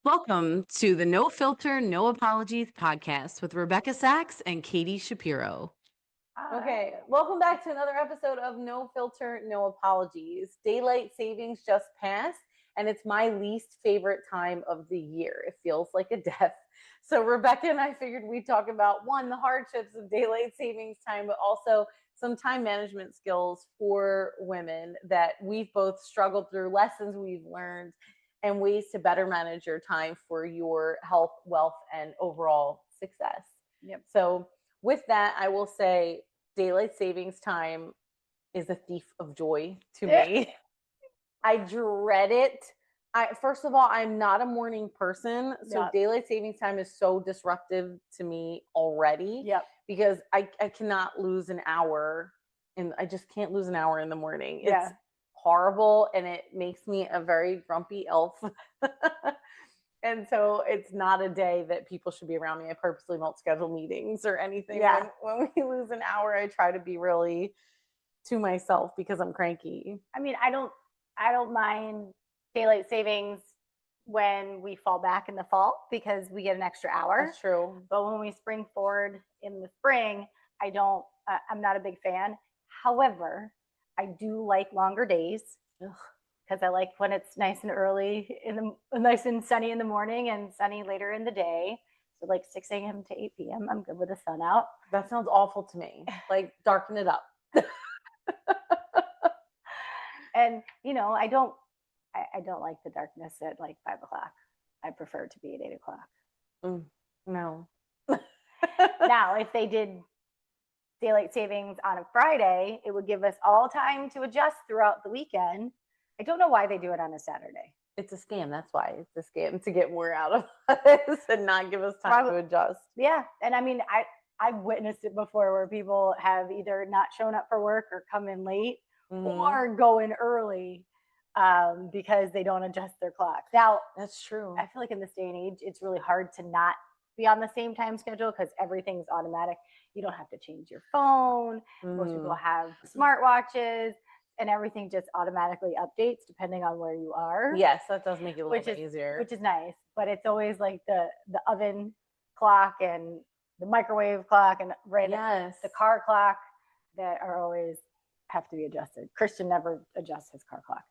Welcome to the No Filter, No Apologies podcast with Rebecca Sachs and Katie Shapiro. Okay, welcome back to another episode of No Filter, No Apologies. Daylight savings just passed, and it's my least favorite time of the year. It feels like a death. So Rebecca and I figured we'd talk about, one, the hardships of daylight savings time, but also some time management skills for women that we've both struggled through, lessons we've learned, and ways to better manage your time for your health, wealth, and overall success. Yep. So with that, I will say daylight savings time is a thief of joy to me. I dread it. First of all, I'm not a morning person, so Yep. daylight savings time is so disruptive to me already. Yep. Because I cannot lose an hour, and I just can't lose an hour in the morning. Yeah. It's horrible, and it makes me a very grumpy elf. And so it's not a day that people should be around me. I purposely don't schedule meetings or anything. Yeah. When we lose an hour, I try to be really to myself because I'm cranky. I mean, I don't mind daylight savings when we fall back in the fall because we get an extra hour. That's true. But when we spring forward in the spring, I'm not a big fan. However, I do like longer days because I like when it's nice and early nice and sunny in the morning and sunny later in the day. So like 6 a.m. to 8 p.m. I'm good with the sun out. That sounds awful to me. Like, darken it up. And I don't like the darkness at like 5 o'clock. I prefer to be at 8 o'clock. No. Now, if they did daylight savings on a Friday, it would give us all time to adjust throughout the weekend. I don't know why they do it on a Saturday. It's a scam. That's why. It's a scam to get more out of us and not give us time to adjust. Yeah. And I mean, I've witnessed it before where people have either not shown up for work or come in late or go in early because they don't adjust their clocks. Now, that's true. I feel like in this day and age, it's really hard to not be on the same time schedule because everything's automatic. You don't have to change your phone. Most people have smartwatches. And everything just automatically updates depending on where you are. Yes, that does make it a little bit easier. Which is nice. But it's always like the oven clock and the microwave clock and the car clock that are always have to be adjusted. Christian never adjusts his car clock.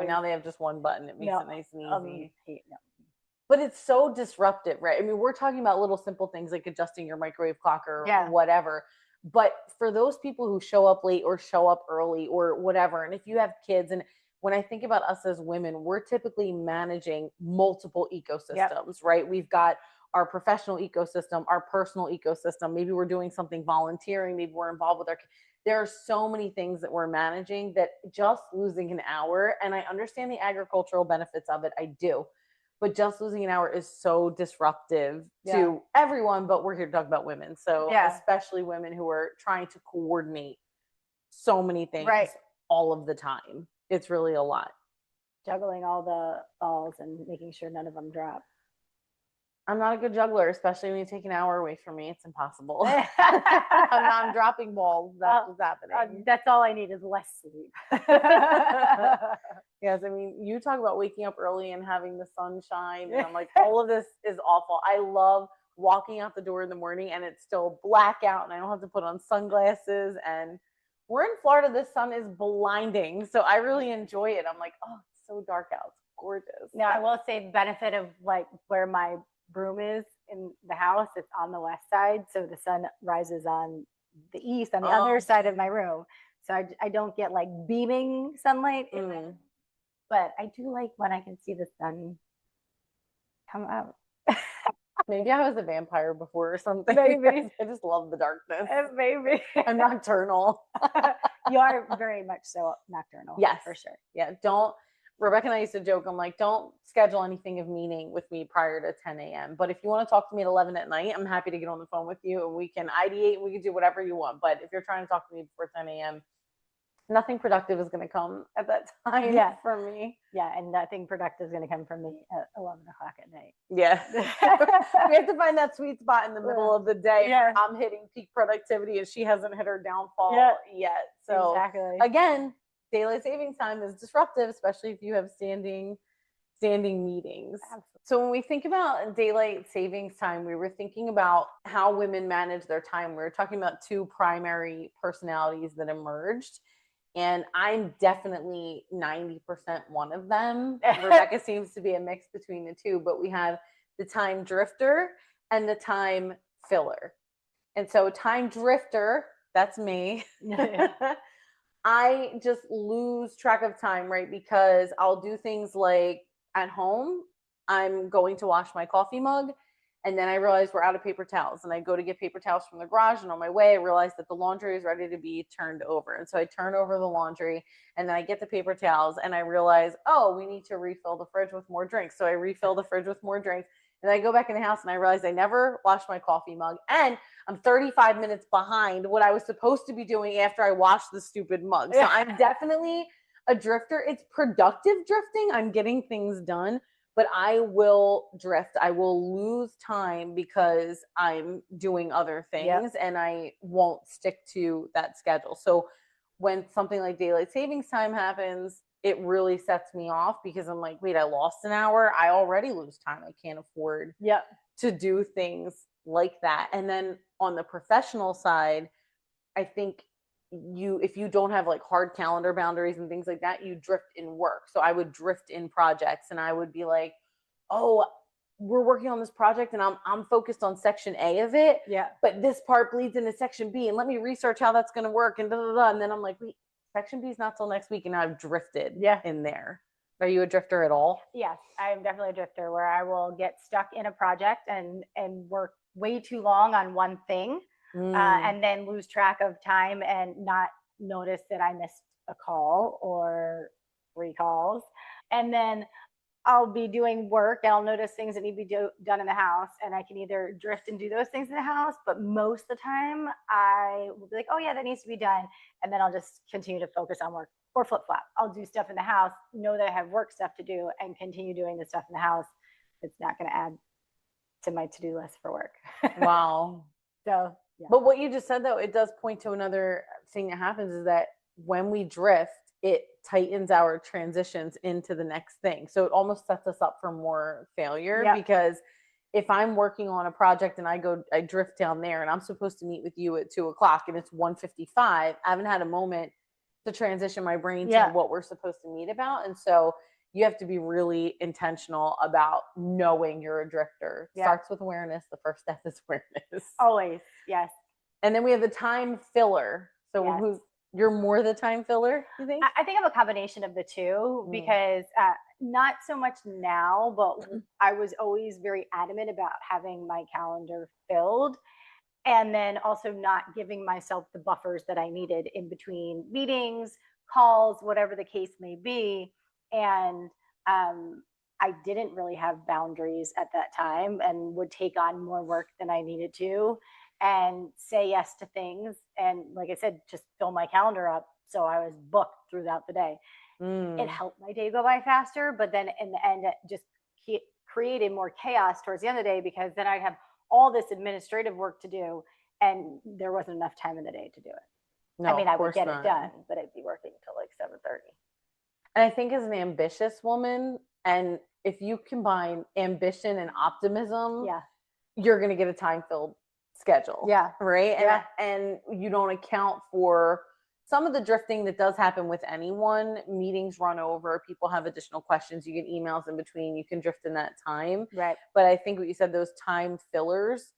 Now they have just one button. It makes it nice and easy. But it's so disruptive, right? I mean, we're talking about little simple things like adjusting your microwave clock or whatever. But for those people who show up late or show up early or whatever, and if you have kids, and when I think about us as women, we're typically managing multiple ecosystems, right? We've got our professional ecosystem, our personal ecosystem. Maybe we're doing something volunteering. Maybe we're involved with our kids. There are so many things that we're managing that just losing an hour, and I understand the agricultural benefits of it. I do. But just losing an hour is so disruptive to everyone, but we're here to talk about women. So especially women who are trying to coordinate so many things all of the time. It's really a lot. Juggling all the balls and making sure none of them drop. I'm not a good juggler, especially when you take an hour away from me. It's impossible. I'm dropping balls. That's what's happening. That's all I need is less sleep. Yes, I mean, you talk about waking up early and having the sunshine, and I'm like, all of this is awful. I love walking out the door in the morning and it's still black out and I don't have to put on sunglasses, and we're in Florida. The sun is blinding, so I really enjoy it. I'm like, oh, it's so dark out. It's gorgeous. Now, I will say the benefit of like where my room is in the house, it's on the west side, so the sun rises on the east on the other side of my room, so I don't get like beaming sunlight but I do like when I can see the sun come out. Maybe I was a vampire before or something. Maybe. I just love the darkness. Maybe. I'm nocturnal. You are very much so nocturnal. Yes, for sure. Yeah, Rebecca and I used to joke, I'm like, don't schedule anything of meaning with me prior to 10 a.m. But if you want to talk to me at 11 at night, I'm happy to get on the phone with you and we can ideate and we can do whatever you want. But if you're trying to talk to me before 10 a.m., nothing productive is going to come at that time for me. Yeah, and nothing productive is going to come from me at 11 o'clock at night. Yeah. We have to find that sweet spot in the middle of the day. Yeah. I'm hitting peak productivity and she hasn't hit her downfall yet. So exactly. Again, daylight savings time is disruptive, especially if you have standing standing meetings. Absolutely. So when we think about daylight savings time, we were thinking about how women manage their time. We were talking about two primary personalities that emerged. And I'm definitely 90% one of them. Rebecca seems to be a mix between the two, but we have the time drifter and the time filler. And so time drifter, that's me. I just lose track of time, right? Because I'll do things like at home, I'm going to wash my coffee mug. And then I realize we're out of paper towels. And I go to get paper towels from the garage. And on my way, I realize that the laundry is ready to be turned over. And so I turn over the laundry. And then I get the paper towels. And I realize, oh, we need to refill the fridge with more drinks. So I refill the fridge with more drinks. And I go back in the house and I realize I never washed my coffee mug. And I'm 35 minutes behind what I was supposed to be doing after I washed the stupid mug. So I'm definitely a drifter. It's productive drifting. I'm getting things done, but I will drift. I will lose time because I'm doing other things and I won't stick to that schedule. So when something like daylight savings time happens, it really sets me off because I'm like, wait, I lost an hour. I already lose time. I can't afford to do things like that. And then on the professional side, I think if you don't have like hard calendar boundaries and things like that, you drift in work. So I would drift in projects and I would be like, oh, we're working on this project and I'm focused on section A of it. But this part bleeds into section B and let me research how that's going to work and And then I'm like, wait, section B is not till next week. And I've drifted in there. Are you a drifter at all? Yes, I'm definitely a drifter where I will get stuck in a project and work way too long on one thing and then lose track of time and not notice that I missed a call or 3 calls. And then I'll be doing work and I'll notice things that need to be done in the house and I can either drift and do those things in the house, but most of the time I will be like, oh yeah, that needs to be done. And then I'll just continue to focus on work or flip flop. I'll do stuff in the house, know that I have work stuff to do and continue doing the stuff in the house. It's not going to add to my to-do list for work. Wow. So, But what you just said though, it does point to another thing that happens is that when we drift, it tightens our transitions into the next thing. So it almost sets us up for more failure because if I'm working on a project and I drift down there and I'm supposed to meet with you at 2:00 and it's 1:55, I haven't had a moment to transition my brain to what we're supposed to meet about. And so you have to be really intentional about knowing you're a drifter. Starts with awareness. The first step is awareness. Always. Yes. And then we have the time filler. So you're more the time filler, you think? I think I'm a combination of the two because not so much now, but I was always very adamant about having my calendar filled and then also not giving myself the buffers that I needed in between meetings, calls, whatever the case may be. And I didn't really have boundaries at that time and would take on more work than I needed to and say yes to things. And like I said, just fill my calendar up. So I was booked throughout the day. It helped my day go by faster, but then in the end, it just created more chaos towards the end of the day because then I'd have all this administrative work to do and there wasn't enough time in the day to do it. No, I mean, I would get it done, but I'd be working till like 7:30. And I think as an ambitious woman, and if you combine ambition and optimism, you're going to get a time-filled schedule. Right? Yeah. And you don't account for some of the drifting that does happen with anyone. Meetings run over, people have additional questions, you get emails in between, you can drift in that time. Right. But I think what you said, those time fillers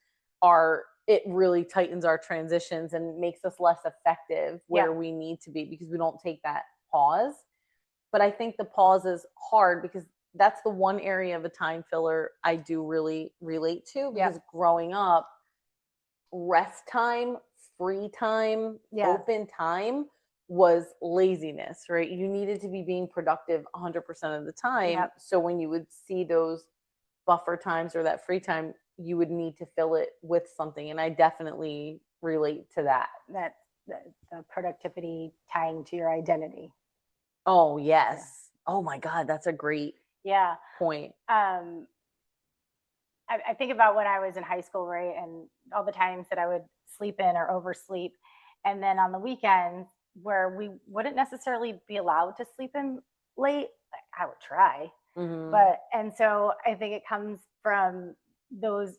it really tightens our transitions and makes us less effective where we need to be because we don't take that pause. But I think the pause is hard because that's the one area of a time filler I do really relate to because growing up, rest time, free time, open time was laziness, right? You needed to be being productive 100% of the time. So when you would see those buffer times or that free time, you would need to fill it with something. And I definitely relate to that. That the productivity tying to your identity. Oh, yes. Oh my God, that's a great point. I think about when I was in high school, right? And all the times that I would sleep in or oversleep. And then on the weekends where we wouldn't necessarily be allowed to sleep in late, I would try. And so I think it comes from those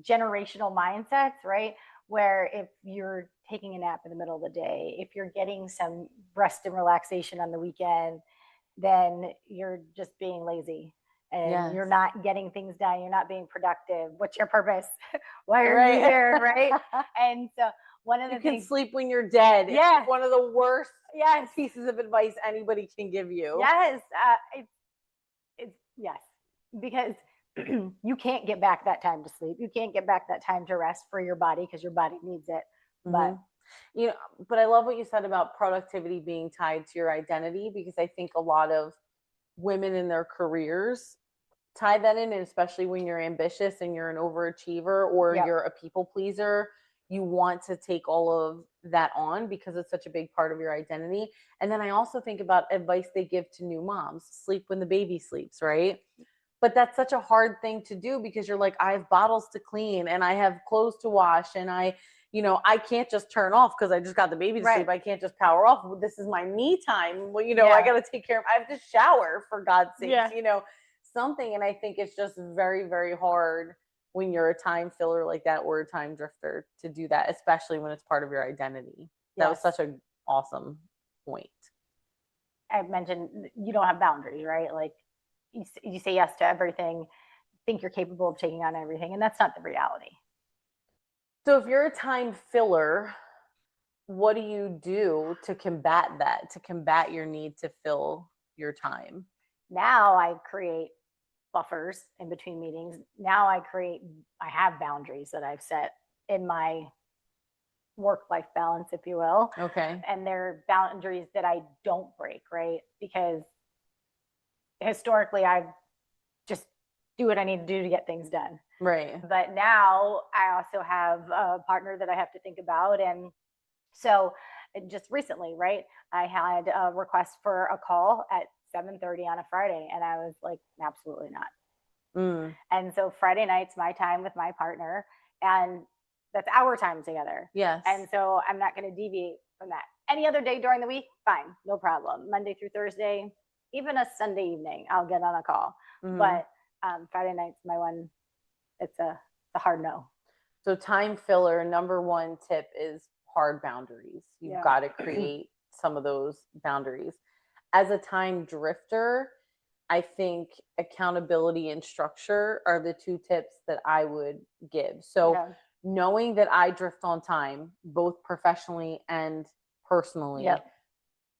generational mindsets, right? Where if you're taking a nap in the middle of the day, if you're getting some rest and relaxation on the weekend, then you're just being lazy and you're not getting things done. You're not being productive. What's your purpose? Why are you here? Right. And so one of the things, you can sleep when you're dead. Yeah. It's one of the worst pieces of advice anybody can give you. Yes. Yes, because you can't get back that time to sleep. You can't get back that time to rest for your body because your body needs it. But but I love what you said about productivity being tied to your identity, because I think a lot of women in their careers tie that in, and especially when you're ambitious and you're an overachiever or you're a people pleaser, you want to take all of that on because it's such a big part of your identity. And then I also think about advice they give to new moms: sleep when the baby sleeps, right? But that's such a hard thing to do because you're like, I have bottles to clean and I have clothes to wash and I can't just turn off because I just got the baby to sleep. I can't just power off. This is my me time. Well, I got to take care of, I have to shower, for God's sake, something. And I think it's just very, very hard when you're a time filler like that or a time drifter to do that, especially when it's part of your identity. That was such an awesome point. I mentioned you don't have boundaries, right? Like you say yes to everything, think you're capable of taking on everything, and that's not the reality. So if you're a time filler, what do you do to combat that, to combat your need to fill your time? Now I create buffers in between meetings. Now I have boundaries that I've set in my work-life balance, if you will. Okay. And they're boundaries that I don't break, right? Because historically I just do what I need to do to get things done. Right. But now I also have a partner that I have to think about. And so just recently, right, I had a request for a call at 7:30 on a Friday. And I was like, absolutely not. And so Friday night's my time with my partner, and that's our time together. Yes. And so I'm not going to deviate from that. Any other day during the week, fine, no problem. Monday through Thursday, even a Sunday evening, I'll get on a call. But Friday night's my one. It's a hard no. So time filler, number one tip is hard boundaries. You've got to create some of those boundaries. As a time drifter, I think accountability and structure are the two tips that I would give. So knowing that I drift on time, both professionally and personally,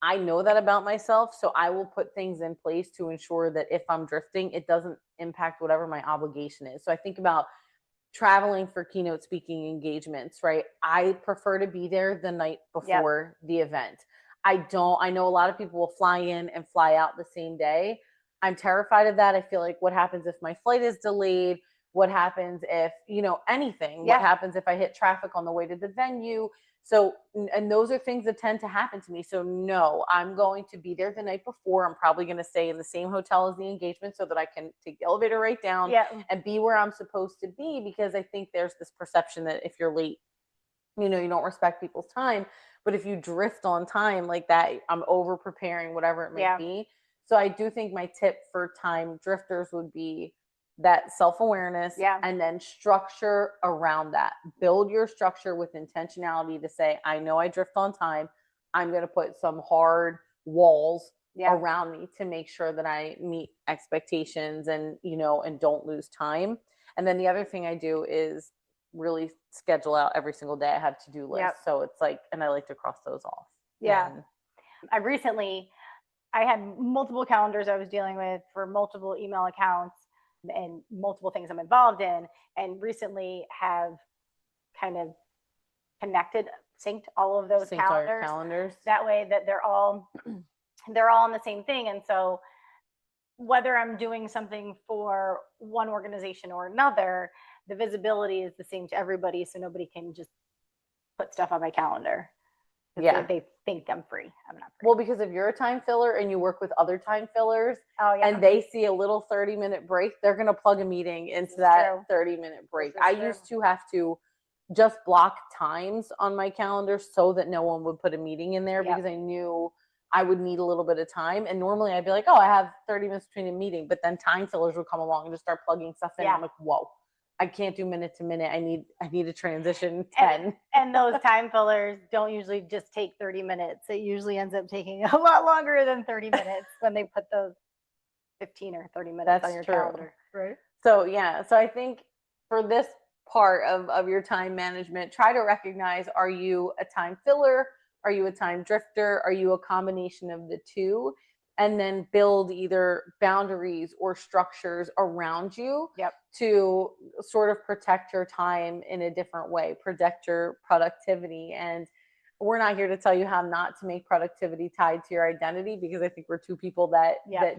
I know that about myself. So I will put things in place to ensure that if I'm drifting, it doesn't impact whatever my obligation is. So I think about traveling for keynote speaking engagements, right? I prefer to be there the night before the event. I know a lot of people will fly in and fly out the same day. I'm terrified of that. I feel like, what happens if my flight is delayed? What happens if, anything? What happens if I hit traffic on the way to the venue? So, and those are things that tend to happen to me. So no, I'm going to be there the night before. I'm probably going to stay in the same hotel as the engagement so that I can take the elevator right down and be where I'm supposed to be, because I think there's this perception that if you're late, you don't respect people's time. But if you drift on time like that, I'm over preparing, whatever it may be. So I do think my tip for time drifters would be that self-awareness and then structure around that. Build your structure with intentionality to say, I know I drift on time. I'm going to put some hard walls around me to make sure that I meet expectations and, and don't lose time. And then the other thing I do is really schedule out every single day. I have to-do lists. So it's like, and I like to cross those off. And I had multiple calendars I was dealing with for multiple email accounts and multiple things I'm involved in, and recently have kind of synced all of those calendars. That way that they're all on the same thing. And so whether I'm doing something for one organization or another, the visibility is the same to everybody, so nobody can just put stuff on my calendar. They think I'm free. I'm not free. Well, because if you're a time filler and you work with other time fillers and they see a little 30-minute break, they're going to plug a meeting into that 30-minute break. I used to have to just block times on my calendar so that no one would put a meeting in there because I knew I would need a little bit of time. And normally I'd be like, oh, I have 30 minutes between a meeting, but then time fillers would come along and just start plugging stuff in. I'm like, whoa, I can't do minute to minute. I need a transition 10. And those time fillers don't usually just take 30 minutes. It usually ends up taking a lot longer than 30 minutes when they put those 15 or 30 minutes on your calendar. Right. So I think for this part of your time management, try to recognize, are you a time filler? Are you a time drifter? Are you a combination of the two? And then build either boundaries or structures around you to sort of protect your time in a different way, protect your productivity. And we're not here to tell you how not to make productivity tied to your identity, because I think we're two people that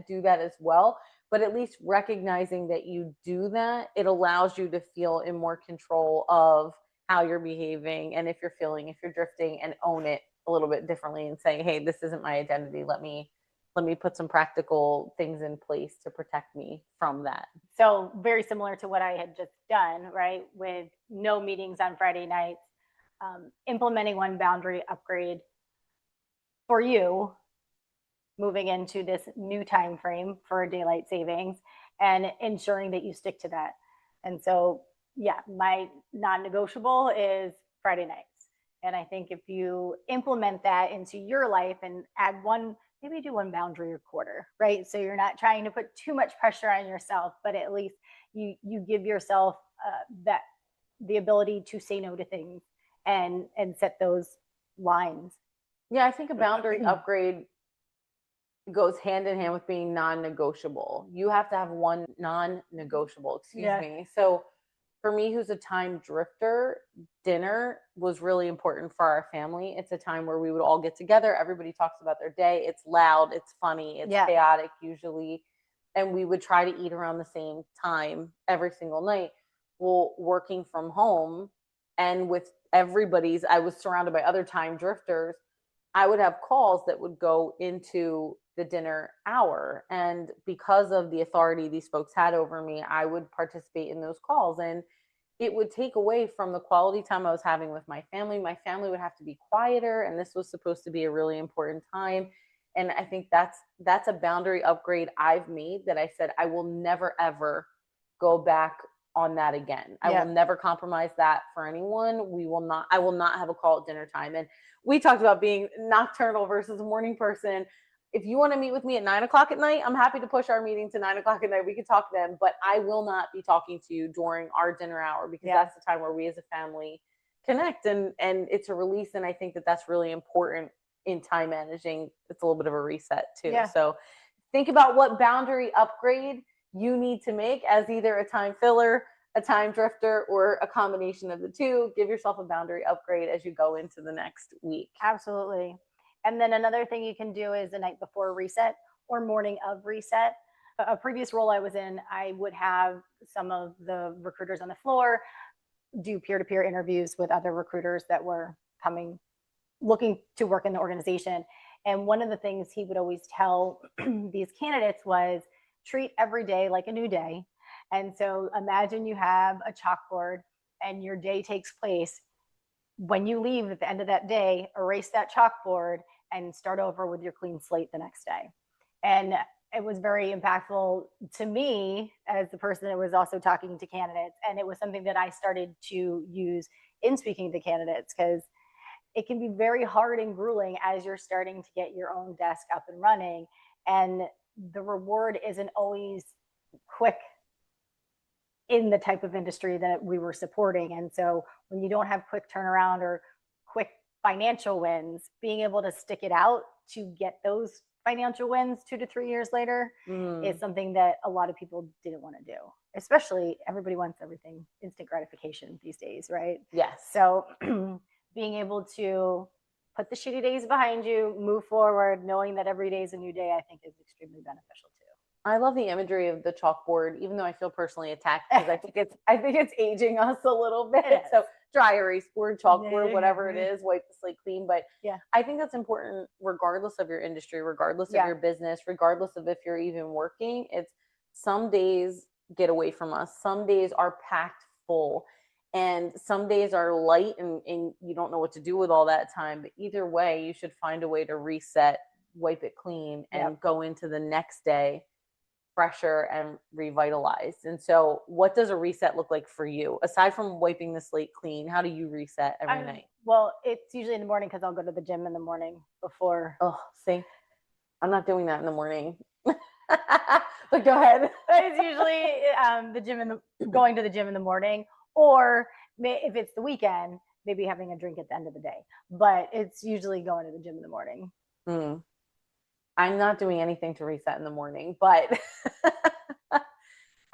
do that as well. But at least recognizing that you do that, it allows you to feel in more control of how you're behaving, and if you're drifting, and own it a little bit differently and saying, hey, this isn't my identity. Let me put some practical things in place to protect me from that. So very similar to what I had just done, right? With no meetings on Friday nights, implementing one boundary upgrade for you, moving into this new time frame for daylight savings, and ensuring that you stick to that. And so, my non-negotiable is Friday nights. And I think if you implement that into your life and add maybe do one boundary a quarter, right? So you're not trying to put too much pressure on yourself, but at least you give yourself the ability to say no to things and set those lines. Yeah, I think a boundary upgrade goes hand in hand with being non-negotiable. You have to have one non-negotiable, excuse me. So for me, who's a time drifter, dinner was really important for our family. It's a time where we would all get together. Everybody talks about their day. It's loud, it's funny, it's chaotic usually. And we would try to eat around the same time every single night. Well, working from home and with I was surrounded by other time drifters. I would have calls that would go into the dinner hour. And because of the authority these folks had over me, I would participate in those calls. And it would take away from the quality time I was having with my family. My family would have to be quieter. And this was supposed to be a really important time. And I think that's a boundary upgrade I've made, that I said, I will never, ever go back on that again. I will never compromise that for anyone. I will not have a call at dinner time. And we talked about being nocturnal versus a morning person. If you want to meet with me at 9:00 at night, I'm happy to push our meeting to 9:00 at night. We can talk then, but I will not be talking to you during our dinner hour, because that's the time where we as a family connect, and it's a release. And I think that that's really important in time managing. It's a little bit of a reset too. So think about what boundary upgrade you need to make as either a time filler, a time drifter, or a combination of the two. Give yourself a boundary upgrade as you go into the next week. Absolutely. And then another thing you can do is the night before reset or morning of reset. A previous role I was in, I would have some of the recruiters on the floor do peer-to-peer interviews with other recruiters that were looking to work in the organization. And one of the things he would always tell these candidates was, treat every day like a new day. And so imagine you have a chalkboard and your day takes place. When you leave at the end of that day, erase that chalkboard and start over with your clean slate the next day. And it was very impactful to me as the person that was also talking to candidates. And it was something that I started to use in speaking to candidates, because it can be very hard and grueling as you're starting to get your own desk up and running. And the reward isn't always quick in the type of industry that we were supporting. And so when you don't have quick turnaround or quick financial wins, being able to stick it out to get those financial wins 2 to 3 years later is something that a lot of people didn't want to do. Especially, everybody wants everything instant gratification these days, right? Yes. So being able to put the shitty days behind you, move forward, knowing that every day is a new day, I think is extremely beneficial too. I love the imagery of the chalkboard, even though I feel personally attacked, because I think it's aging us a little bit. So dry erase board, chalkboard, whatever it is, wipe the slate clean. But I think that's important regardless of your industry, regardless of your business, regardless of if you're even working. It's some days get away from us. Some days are packed full. And some days are light and you don't know what to do with all that time. But either way, you should find a way to reset wipe it clean and go into the next day fresher and revitalized. And so what does a reset look like for you? Aside from wiping the slate clean, how do you reset every night? Well, it's usually in the morning because I'll go to the gym in the morning before. Oh, see, I'm not doing that in the morning. But go ahead. It's usually going to the gym in the morning, or if it's the weekend, maybe having a drink at the end of the day. But it's usually going to the gym in the morning. I'm not doing anything to reset in the morning, but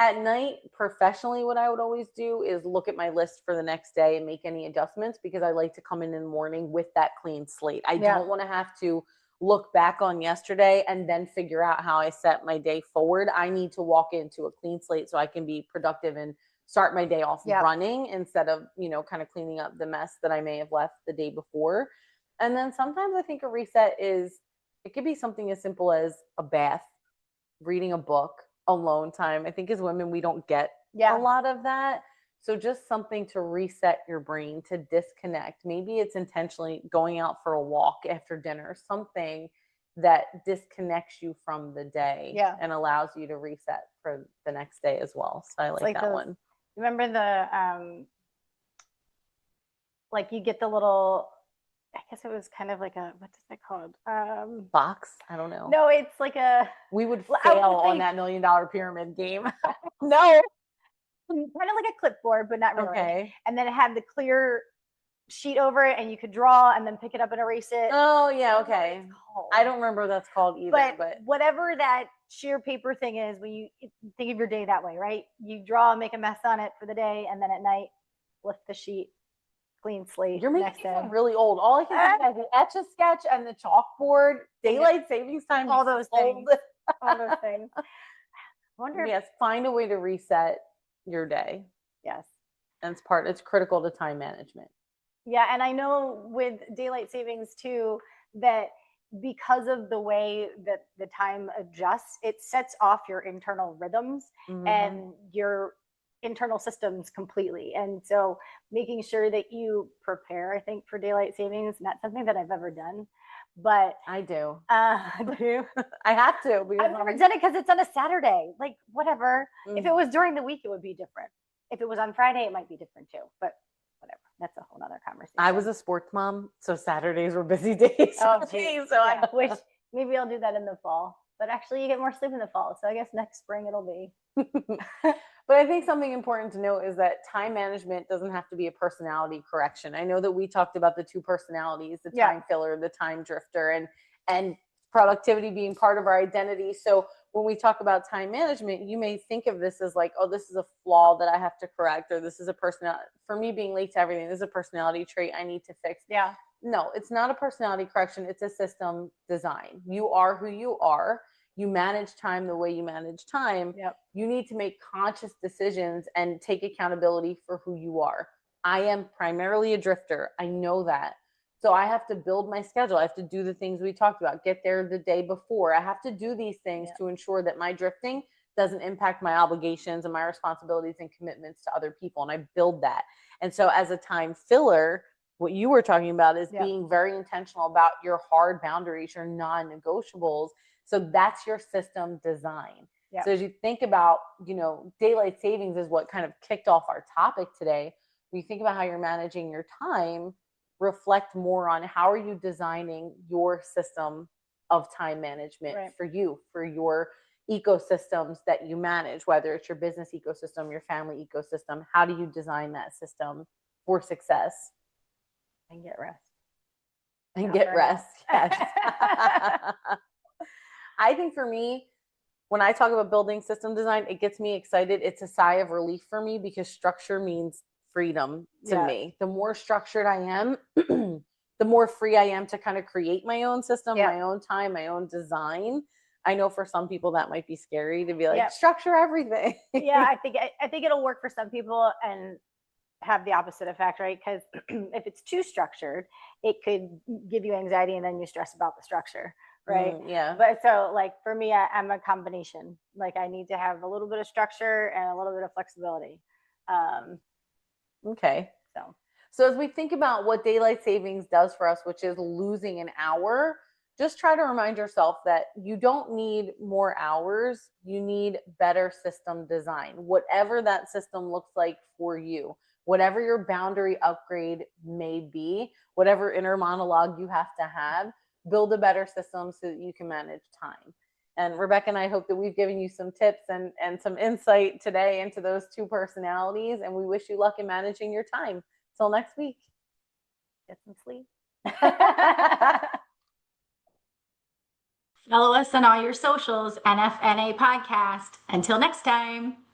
at night, professionally, what I would always do is look at my list for the next day and make any adjustments, because I like to come in the morning with that clean slate. I don't want to have to look back on yesterday and then figure out how I set my day forward. I need to walk into a clean slate so I can be productive and start my day off running, instead of, kind of cleaning up the mess that I may have left the day before. And then sometimes I think a reset it could be something as simple as a bath, reading a book, alone time. I think as women, we don't get a lot of that. So just something to reset your brain, to disconnect. Maybe it's intentionally going out for a walk after dinner, something that disconnects you from the day and allows you to reset for the next day as well. So I like that one. Remember like you get the little, I guess it was kind of like what is that called? Box? I don't know. No, it's like we would fail on that $1 million pyramid game. No. Kind of like a clipboard, but not really. Okay. And then it had the clear sheet over it, and you could draw and then pick it up and erase it. Oh, yeah, okay. I don't remember what that's called either. But whatever that sheer paper thing is, when you think of your day that way, right? You draw and make a mess on it for the day, and then at night, lift the sheet, clean slate. You're making me feel really old. All I can think of is the Etch-a-Sketch and the chalkboard, daylight savings time. All those things. All those things. I wonder yes, find a way to reset your day. Yes. And it's critical to time management. Yeah. And I know with daylight savings too, that because of the way that the time adjusts, it sets off your internal rhythms and your internal systems completely. And so making sure that you prepare, I think, for daylight savings, not something that I've ever done, but I do. I do. I have to. I've never done it because it's on a Saturday. Like, whatever. If it was during the week, it would be different. If it was on Friday, it might be different too. But whatever. That's a whole nother conversation. I was a sports mom, so Saturdays were busy days. Oh, geez. So I wish maybe I'll do that in the fall. But actually, you get more sleep in the fall. So I guess next spring it'll be. But I think something important to note is that time management doesn't have to be a personality correction. I know that we talked about the two personalities, the time filler, the time drifter, and productivity being part of our identity. So when we talk about time management, you may think of this as like, oh, this is a flaw that I have to correct, or this is a personality. For me, being late to everything, this is a personality trait I need to fix. Yeah. No, it's not a personality correction. It's a system design. You are who you are. You manage time the way you manage time. Yep. You need to make conscious decisions and take accountability for who you are. I am primarily a drifter. I know that. So I have to build my schedule. I have to do the things we talked about, get there the day before. I have to do these things to ensure that my drifting doesn't impact my obligations and my responsibilities and commitments to other people. And I build that. And so as a time filler, what you were talking about is being very intentional about your hard boundaries, your non-negotiables. So that's your system design. Yep. So as you think about, daylight savings is what kind of kicked off our topic today. When you think about how you're managing your time, reflect more on how are you designing your system of time management for you, for your ecosystems that you manage, whether it's your business ecosystem, your family ecosystem. How do you design that system for success? And get rest. And get rest. Yes. I think for me, when I talk about building system design, it gets me excited. It's a sigh of relief for me because structure means freedom to me. The more structured I am, the more free I am to kind of create my own system, my own time, my own design. I know for some people that might be scary to be like, structure everything. I think it'll work for some people and have the opposite effect, right? Because if it's too structured, it could give you anxiety and then you stress about the structure. Right. But so like for me, I'm a combination. Like I need to have a little bit of structure and a little bit of flexibility. Okay. So as we think about what daylight savings does for us, which is losing an hour, just try to remind yourself that you don't need more hours. You need better system design, whatever that system looks like for you, whatever your boundary upgrade may be, whatever inner monologue you have to have, build a better system so that you can manage time. And Rebecca and I hope that we've given you some tips and some insight today into those two personalities. And we wish you luck in managing your time. Till next week. Get some sleep. Follow us on all your socials, NFNA Podcast. Until next time.